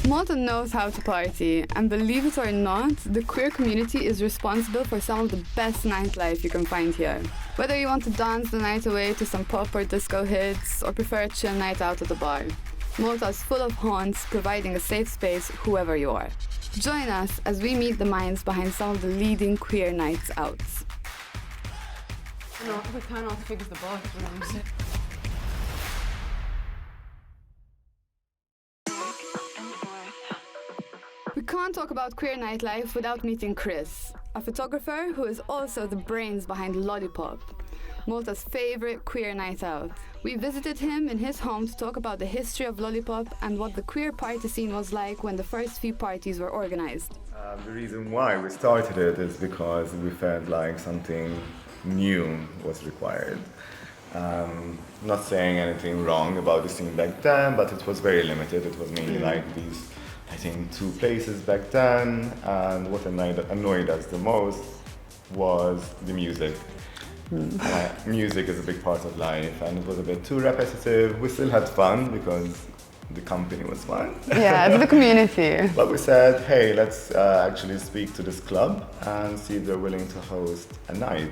Malta knows how to party, and believe it or not, the queer community is responsible for some of the best nightlife you can find here. Whether you want to dance the night away to some pop or disco hits, or prefer a chill night out at the bar, Malta is full of haunts, providing a safe space whoever you are. Join us as we meet the minds behind some of the leading queer nights out. No, we cannot fix the bus. We can't talk about queer nightlife without meeting Chris, a photographer who is also the brains behind Lollipop, Malta's favorite queer night out. We visited him in his home to talk about the history of Lollipop and what the queer party scene was like when the first few parties were organized. The reason why we started it is because we felt like something new was required. Not saying anything wrong about the scene back then, but it was very limited. It was mainly like these, I think, 2 places back then, and what annoyed us the most was the music. Music is a big part of life, and it was a bit too repetitive. We still had fun because the company was fun. Yeah, it's the community. But we said, hey, let's actually speak to this club and see if they're willing to host a night.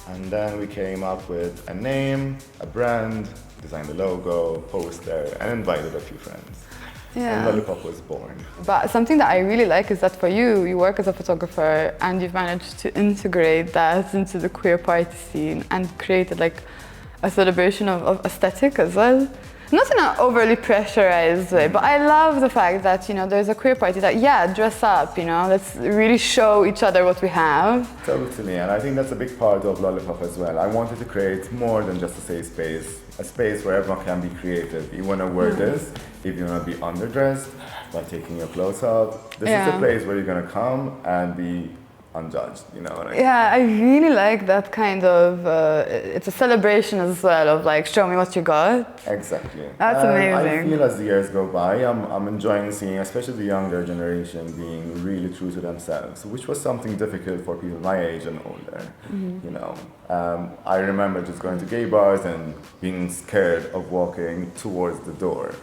And then we came up with a name, a brand, designed the logo, poster, and invited a few friends. Yeah. And Lollipop was born. But something that I really like is that for you, you work as a photographer and you've managed to integrate that into the queer party scene and created like a celebration of aesthetic as well. Not in an overly pressurized way, but I love the fact that, you know, there's a queer party that, yeah, dress up, you know, let's really show each other what we have. Totally, and I think that's a big part of Lollipop as well. I wanted to create more than just a safe space, a space where everyone can be creative. You want to wear this, if you want to be underdressed, by taking your clothes off. This is a place where you're going to come and be unjudged, you know what I mean? Yeah, I really like that kind of, it's a celebration as well of like, show me what you got. Exactly. That's amazing. I feel as the years go by, I'm enjoying seeing, especially the younger generation, being really true to themselves, which was something difficult for people my age and older, you know. I remember just going to gay bars and being scared of walking towards the door.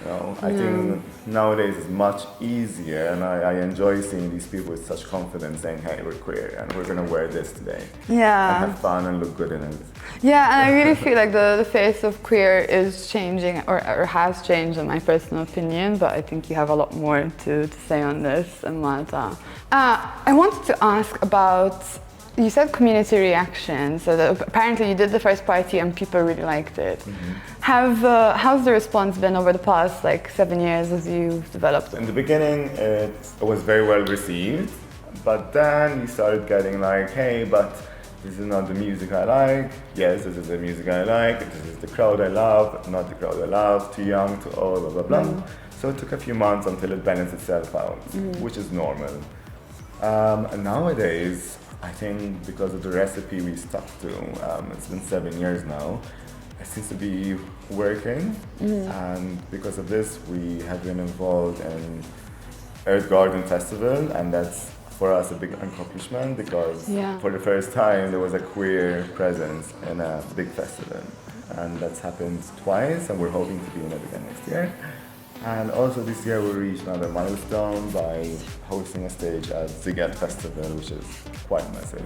You know, I think nowadays it's much easier, and I enjoy seeing these people with such confidence saying, hey, we're queer and we're going to wear this today. Yeah. And have fun and look good in it. Yeah, and I really feel like the face of queer is changing, or has changed in my personal opinion, but I think you have a lot more to say on this in Malta. I wanted to ask about, you said community reaction, so that apparently you did the first party and people really liked it. How's the response been over the past like 7 years as you've developed? In the beginning, it was very well received, but then you started getting like, hey, but this is not the music I like. Yes, this is the music I like. This is the crowd I love, not the crowd I love, too young, too old, blah, blah, blah. So it took a few months until it balanced itself out, which is normal. And nowadays, I think because of the recipe we stuck to, it's been 7 years now, it seems to be working. And because of this, we have been involved in Earth Garden Festival, and that's for us a big accomplishment because for the first time there was a queer presence in a big festival. And that's happened twice, and we're hoping to be in it again next year. And also this year we reached another milestone by hosting a stage at Gayyaġni Festival, which is quite massive.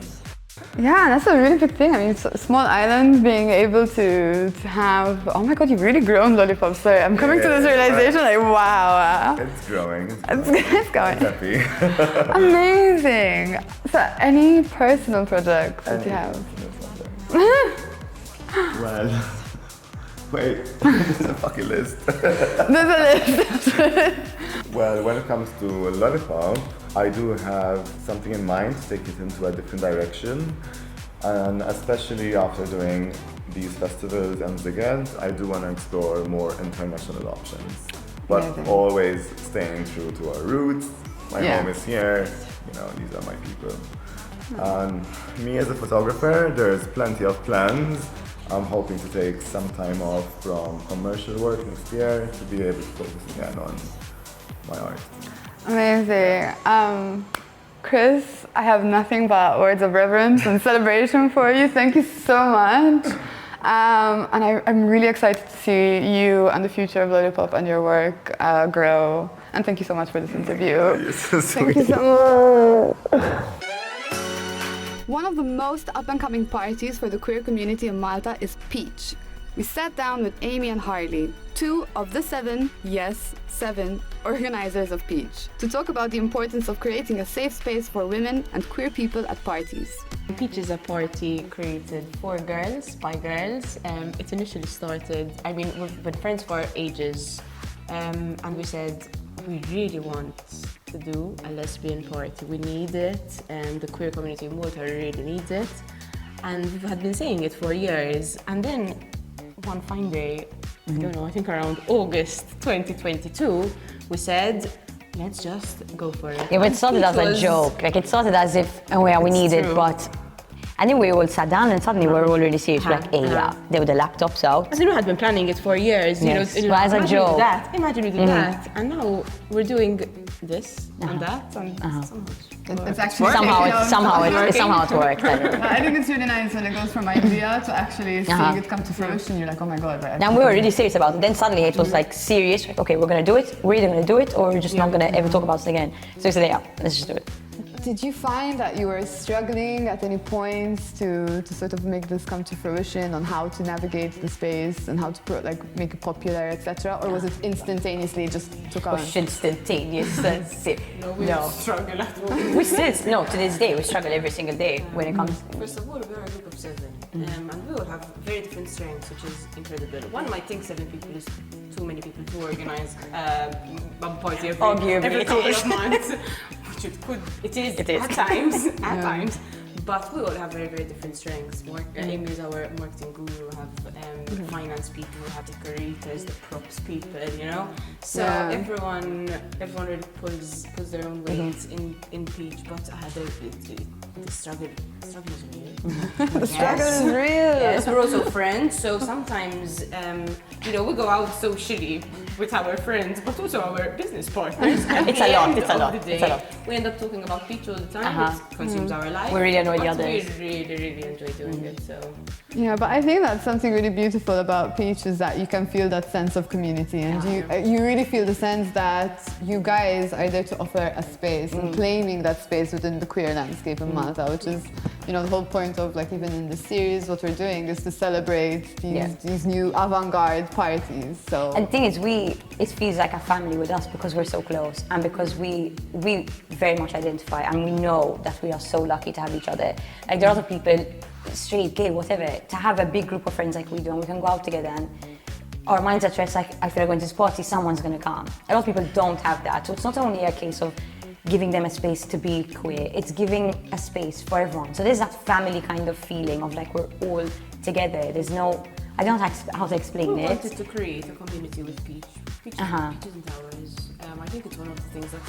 Yeah, that's a really big thing. I mean, it's a small island being able to have, oh my god, you've really grown Lollipop. Sorry, I'm coming to this realization like, wow. It's growing. It's going. I'm happy. Amazing. So any personal projects that you have? Well, wait, there's a fucking list. There's a list. Well, when it comes to Lollipop, I do have something in mind to take it into a different direction. And especially after doing these festivals and Gayyaġni, I do want to explore more international options. But always staying true to our roots. My home is here, you know, these are my people. And me as a photographer, there's plenty of plans. I'm hoping to take some time off from commercial work next year to be able to focus again on my art. Amazing. Chris, I have nothing but words of reverence and celebration for you. Thank you so much. I'm really excited to see you and the future of Lollipop and your work grow. And thank you so much for this interview. Thank you so much. One of the most up-and-coming parties for the queer community in Malta is Peach. We sat down with Amy and Harley, 2 of the 7, yes, 7 organizers of Peach, to talk about the importance of creating a safe space for women and queer people at parties. Peach is a party created for girls, by girls. It initially started, we've been friends for ages, and we said we really want to do a lesbian party. We need it, and the queer community in Malta really needs it. And we had been saying it for years, and then one fine day, I don't know, I think around August 2022, we said, let's just go for it. Yeah, but it started as a joke. Like, it started as if, oh yeah, we need it, but... And then we all sat down and suddenly we were all really serious. We're like, hey, yeah, they were the laptops out. As we had been planning it for years, Yes, you know, but as a joke. Imagine we did that, and now we're doing this and that, and It's actually Somehow it worked. I think it's really nice when it goes from idea to actually seeing it come to fruition. You're like, oh my god. Then we were really serious about it. Then suddenly it was like serious. Like, okay, we're gonna do it. We're either gonna do it or we're just not gonna ever talk about it again. So we said, yeah, let's just do it. Did you find that you were struggling at any points to sort of make this come to fruition on how to navigate the space and how to make it popular, etc.? Or was it instantaneously just took on? Instantaneous. no. Struggle at all. We still, no, to this day, we struggle every single day when it comes. First of all, we're a group of 7, and we all have very different strengths, which is incredible. One might think 7 people is too many people to organize a party every couple of months. It is at times, but we all have very, very different strengths. Amy is our marketing guru, we have finance people, we have decorators, the props people, you know? So everyone really pulls their own weight in Peach, but the struggle is real. The struggle is real. Yes, we're also friends, so sometimes, we go out socially with our friends, but also our business partners. It's a lot. We end up talking about Peach all the time. It consumes our life. We really annoy the others. We really enjoy doing it. So. Yeah, but I think that's something really beautiful about Peach is that you can feel that sense of community, and you really feel the sense that you guys are there to offer a space and claiming that space within the queer landscape in Malta, which is, the whole point of even in the series, what we're doing is to celebrate these new avant-garde parties. So. And the thing is, it feels like a family with us because we're so close and because we very much identify and we know that we are so lucky to have each other. Like, there are other people, straight, gay, whatever, to have a big group of friends like we do and we can go out together and our minds are stressed, like, I feel like going to this party, someone's gonna come. A lot of people don't have that, so it's not only a case of giving them a space to be queer, it's giving a space for everyone. So there's that family kind of feeling of like we're all together. There's no, I don't know how to explain it. We wanted to create a community with Peach. Peach isn't ours. I think it's one of the things that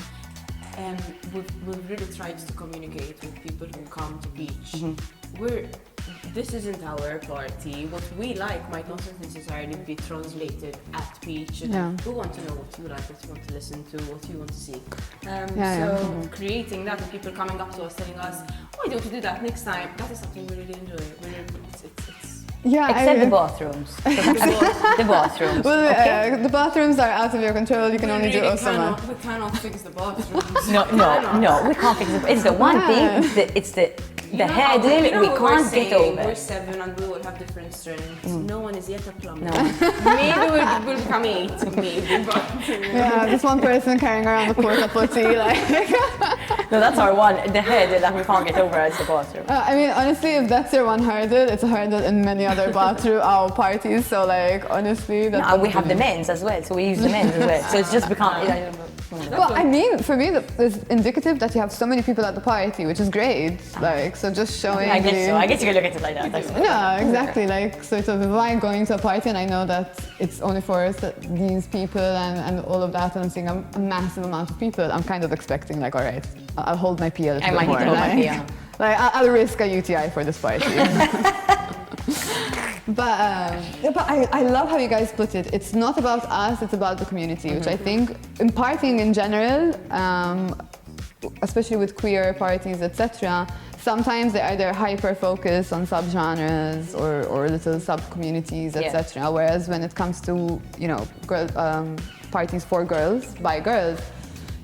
we've really tried to communicate with people who come to Peach. This isn't our party. What we like might not necessarily be translated at Peach. We want to know what you like, what you want to listen to, what you want to see. Creating that and people coming up to us telling us, why don't you do that next time? That is something we really enjoy. Except the bathrooms. The bathrooms. Well, the bathrooms are out of your control. You can only do it so much. We cannot fix the bathrooms. No, we can't fix it. It's the one thing. It's the hurdle we can't get over. We're 7 and we all have different strengths. No one is yet a plumber. Maybe we'll become 8. Maybe, but just one person carrying around the porta potty, No, that's our one. The hurdle that we can't get over is the bathroom. Honestly, if that's your one hurdle, it's a hurdle in many other bathroom parties. So, honestly, that's. We have the men's as well, so we use the men's as well. So it's just become. Well, for me, it's indicative that you have so many people at the party, which is great. So just showing. I guess so. I guess you can look at it like that. Yeah, exactly. Sort of, if I'm going to a party and I know that it's only for these people and all of that, and I'm seeing a massive amount of people, I'm kind of expecting, all right, I'll hold my pee a little bit more. I might hold my pee, I'll risk a UTI for this party. But I love how you guys put it. It's not about us, it's about the community, which I think in partying in general, especially with queer parties, etc., sometimes they either hyper-focus on subgenres or little sub-communities, etc. Whereas when it comes to, you know, parties for girls, by girls,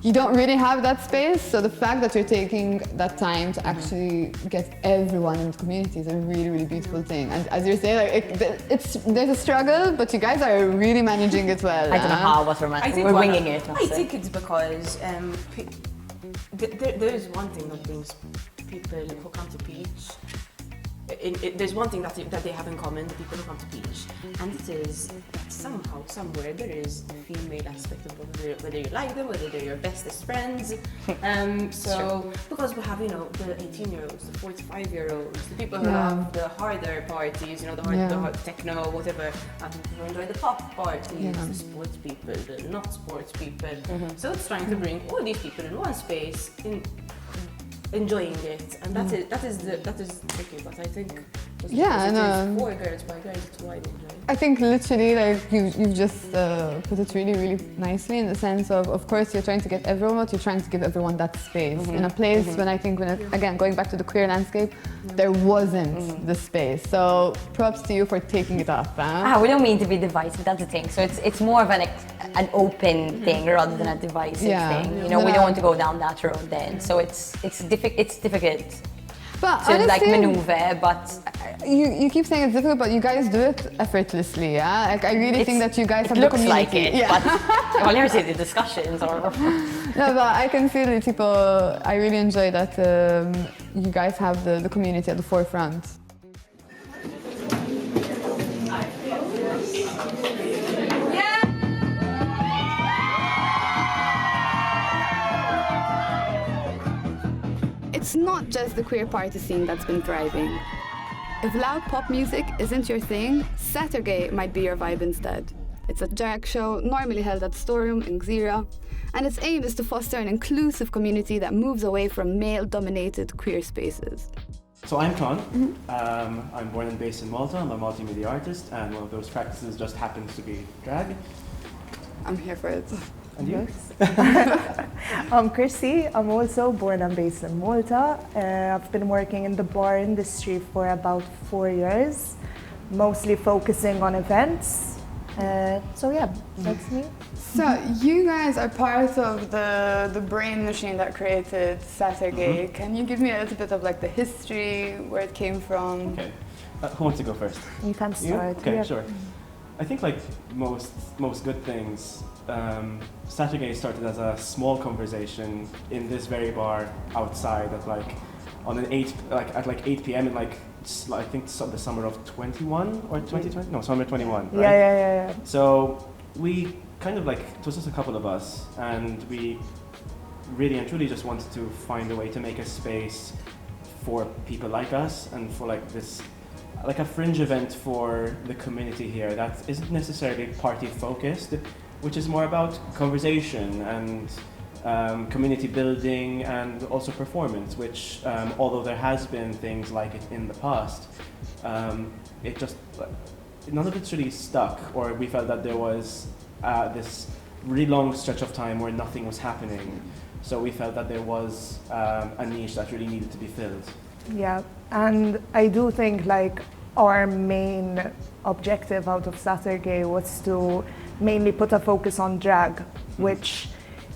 you don't really have that space. So the fact that you're taking that time to actually get everyone in the community is a really, really beautiful thing. And as you're saying, like, there's a struggle, but you guys are really managing it well. I don't know how, but we're winging it. I think it's because there is one thing that brings people who come to Peach. There's one thing that they have in common, the people who come to Peach, and it is that somehow, somewhere, there is the female aspect of whether you like them, whether they're your bestest friends. Because we have, you know, the 18-year-olds, the 45-year-olds, the people who have the harder parties, you know, the hard techno, whatever, and people who enjoy the pop parties, the sports people, the not sports people. So it's trying to bring all these people in one space, enjoying it, and that is tricky. But I think for girls, by girls, it's wide enjoy. I think literally, like you've just put it really, really nicely in the sense of course, you're trying to get everyone, but you're trying to give everyone that space in a place again, going back to the queer landscape, there wasn't the space. So props to you for taking it up. We don't mean to be divisive. That's the thing. So it's more of an open thing rather than a divisive thing. You know, we don't want to go down that road then. So it's difficult. But to honestly, maneuver, but you keep saying it's difficult, but you guys do it effortlessly, yeah? Like I really think that you guys have the community. It looks like it, but I'll never see the discussions or. No, but I can see that people. I really enjoy that you guys have the community at the forefront. It's not just the queer party scene that's been thriving. If loud pop music isn't your thing, Saturday might be your vibe instead. It's a drag show normally held at Storeroom in Gżira, and its aim is to foster an inclusive community that moves away from male-dominated queer spaces. So I'm Con. I'm born and based in Malta. I'm a multimedia artist, and one of those practices just happens to be drag. I'm here for it. And you? I'm Chrissy. I'm also born and based in Malta. I've been working in the bar industry for about 4 years, mostly focusing on events. So yeah, that's me. So you guys are part of the brain machine that created Saturday. Can you give me a little bit of like the history, where it came from? Okay. Who wants to go first? You can start. Okay, yeah. sure. I think like most good things, Saturday started as a small conversation in this very bar outside at like at 8 p.m. in like I think the summer of 21 or 2020? No, summer 21, right? Yeah. So we kind of like, it was just a couple of us, and we really and truly just wanted to find a way to make a space for people like us and for like this, like a fringe event for the community here that isn't necessarily party focused, which is more about conversation and community building and also performance, which although there has been things like it in the past, it just, none of it's really stuck, or we felt that there was this really long stretch of time where nothing was happening. So we felt that there was a niche that really needed to be filled. Yeah, and I do think like our main objective out of Saturday was to mainly put a focus on drag, which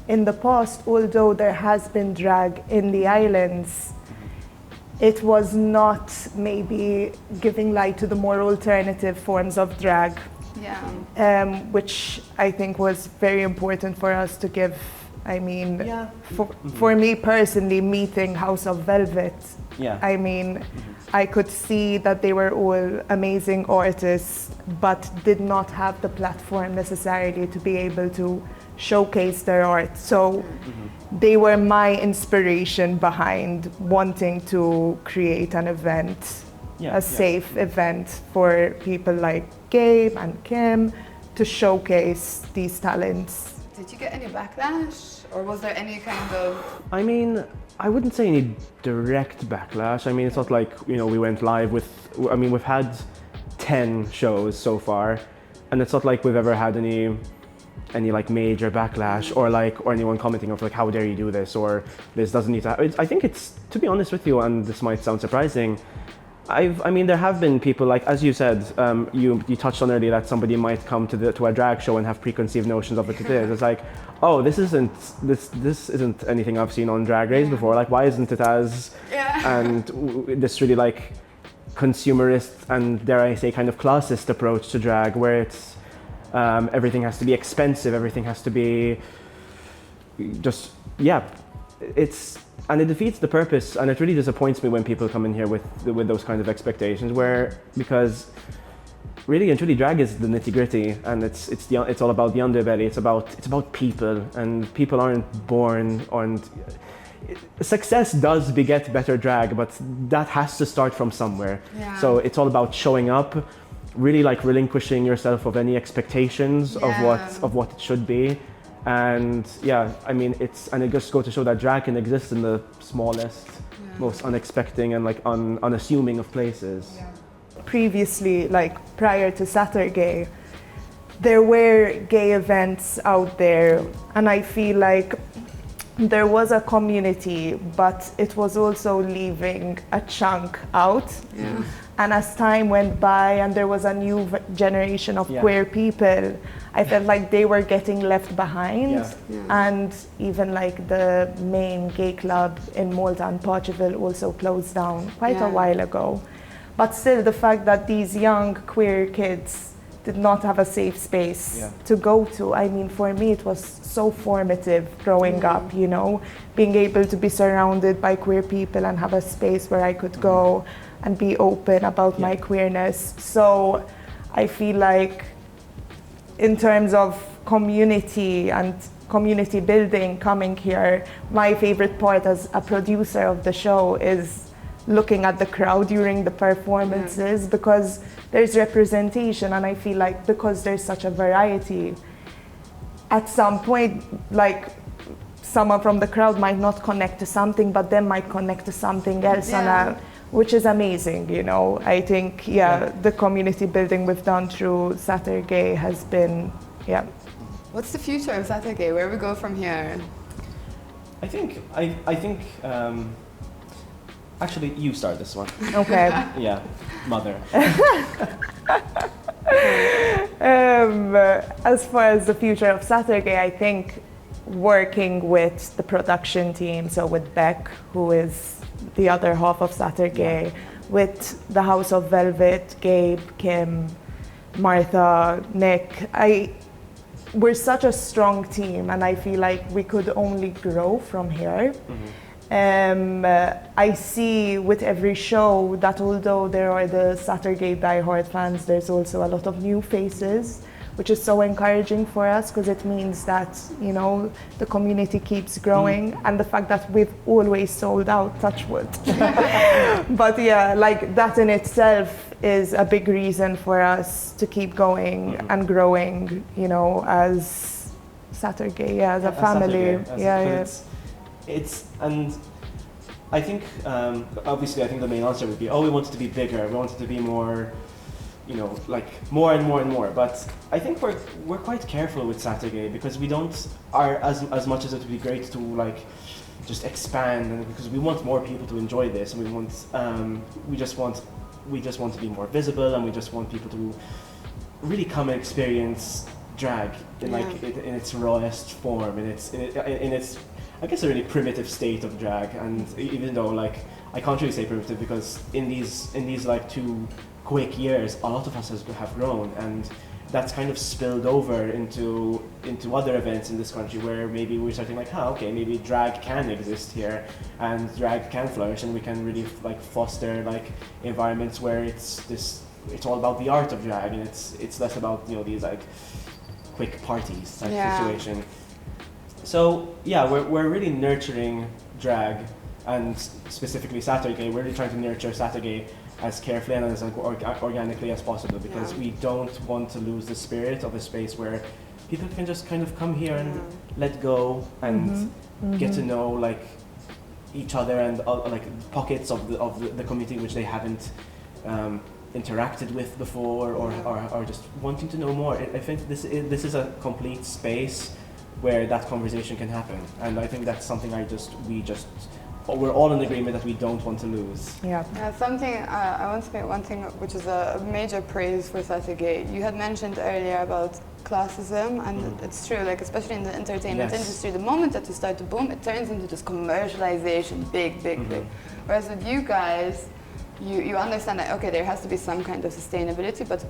in the past, although there has been drag in the islands, it was not maybe giving light to the more alternative forms of drag, which I think was very important for us to give. I mean, for me personally, meeting House of Velvet, I mean, I could see that they were all amazing artists, but did not have the platform necessarily to be able to showcase their art. So they were my inspiration behind wanting to create an event, a safe event for people like Gabe and Kim to showcase these talents. Did you get any backlash, or was there any kind of? I mean, I wouldn't say any direct backlash. I mean, it's not like, you know, we went live with, I mean, we've had 10 shows so far, and it's not like we've ever had any any like major backlash or anyone commenting of like, how dare you do this, or this doesn't need to happen. I think it's, to be honest with you, and this might sound surprising, I mean, there have been people, like, as you said, you touched on earlier that somebody might come to a drag show and have preconceived notions of what it is. It's like, oh, this isn't anything I've seen on Drag Race before. Like, why isn't it as and this really like consumerist and, dare I say, kind of classist approach to drag, where it's everything has to be expensive, everything has to be just and it defeats the purpose, and it really disappoints me when people come in here with those kinds of expectations, because really and truly drag is the nitty-gritty, and it's all about the underbelly. It's about people, and people aren't born on. Success does beget better drag, but that has to start from somewhere. Yeah. So it's all about showing up, really like relinquishing yourself of any expectations of what it should be. And I mean, it just goes to show that drag can exist in the smallest, most unexpected and like unassuming of places. Yeah. Previously, like prior to Saturday, there were gay events out there, and I feel like there was a community, but it was also leaving a chunk out. Yeah. And as time went by and there was a new generation of queer people, I felt like they were getting left behind. Yeah. Yeah. And even like the main gay club in Malta and Portugal also closed down quite a while ago. But still, the fact that these young queer kids did not have a safe space to go to, I mean, for me it was so formative growing up, you know, being able to be surrounded by queer people and have a space where I could go and be open about my queerness. So I feel like in terms of community and community building coming here, my favorite part as a producer of the show is looking at the crowd during the performances, because there's representation, and I feel like because there's such a variety, at some point, like someone from the crowd might not connect to something, but then might connect to something else, which is amazing, you know. I think, the community building we've done through Saturday has been, What's the future of Saturday? Where we go from here? I think, actually, you start this one. Okay. Yeah, mother. As far as the future of Saturday, I think working with the production team, so with Beck, who is the other half of Saturday, with the House of Velvet, Gabe, Kim, Martha, Nick. We're such a strong team, and I feel like we could only grow from here. I see with every show that although there are the Saturday diehard fans, there's also a lot of new faces, which is so encouraging for us, because it means that, you know, the community keeps growing, and the fact that we've always sold out, touch wood. But like that in itself is a big reason for us to keep going and growing, you know, as Saturday, as a family. And I think, obviously, I think the main answer would be, we want it to be bigger, we want it to be more, you know, like more and more and more. But I think we're quite careful with Saturday, because we are as much as it would be great to like just expand, and because we want more people to enjoy this, and we just want to be more visible, and we just want people to really come and experience drag in in its rawest form, in its I guess a really primitive state of drag. And even though like I can't really say primitive, because in these like 2 quick years, a lot of us have grown, and that's kind of spilled over into other events in this country, where maybe we're starting like, okay, maybe drag can exist here, and drag can flourish, and we can really like foster like environments where it's all about the art of drag, and it's less about, you know, these like quick parties type situation. So we're really nurturing drag, and specifically Saturday. We're really trying to nurture Saturday as carefully and as organically as possible, because we don't want to lose the spirit of a space where people can just kind of come here and let go and get to know like each other and like pockets of the community which they haven't interacted with before, or just wanting to know more. I think this is a complete space where that conversation can happen, and I think that's something we're all in agreement that we don't want to lose. Yeah. Something I want to make one thing which is a major praise for Saturday. You had mentioned earlier about classism, and it's true, like especially in the entertainment industry, the moment that you start to boom, it turns into this commercialization, big. Whereas with you guys, you understand that, okay, there has to be some kind of sustainability, but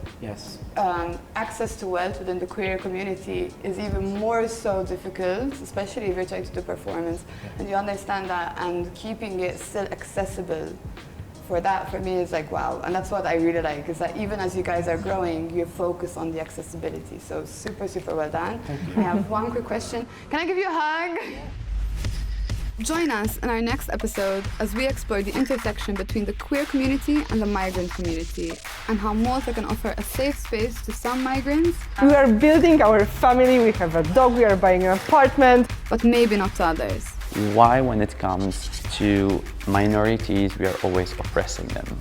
access to wealth within the queer community is even more so difficult, especially if you're trying to do performance. And you understand that, and keeping it still accessible for me is like, wow. And that's what I really like, is that even as you guys are growing, you focus on the accessibility. So super, super well done. I have one quick question. Can I give you a hug? Join us in our next episode as we explore the intersection between the queer community and the migrant community, and how Malta can offer a safe space to some migrants. We are building our family, we have a dog, we are buying an apartment. But maybe not to others. Why, when it comes to minorities, we are always oppressing them?